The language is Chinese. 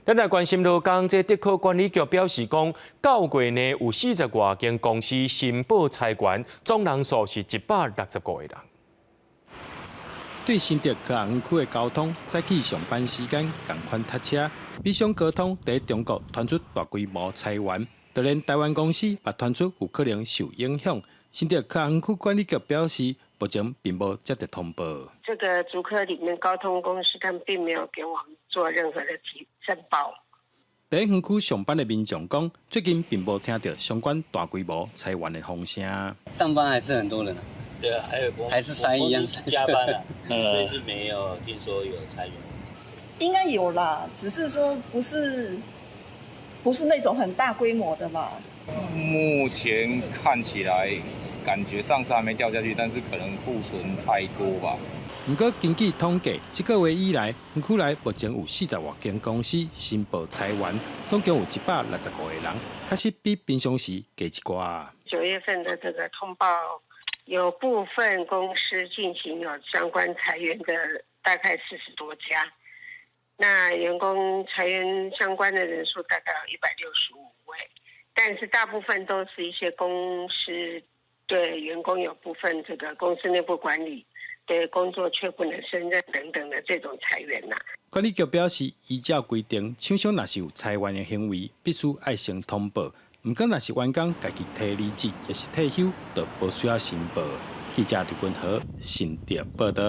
咱来关心到，讲这德科管理局表示讲，9月内有40多间公司申报裁员，总人数是160个人。对新竹科学园区的交通，早起上班时间同款塞车，美商高通在中国传出大规模裁员，就连台湾公司也传出有可能受影响。新竹科学园区管理局表示，目前并无接到通报。这个竹科里面高通公司，他们并没有给我们做任何的申报。在园区上班的民众讲，最近并无听到相关大规模裁员的风声。上班还是很多人啊。对啊，还是塞一样加班啊，所以是没有听说有裁员。应该有啦，只是说不是那种很大规模的嘛。目前看起来感觉上是还没掉下去，但是可能库存太多吧。不过根据统计，这个月以来，园区内目前有40多间公司申报裁员，总共有165个人，确实比平常时加一寡。9月份的这个通报，有部分公司进行有相关裁员的，大概40多家。那员工裁员相关的人数大概有165位，但是大部分都是一些公司对员工有部分这个公司内部管理。对工作却不能胜任等等的这种裁员呐。管理局表示，依照规定，厂商若是有裁员的行为，必须爱先通报。不过，若是员工家己提离职，也是退休，就不需要申报。记者刘君豪，新竹报道。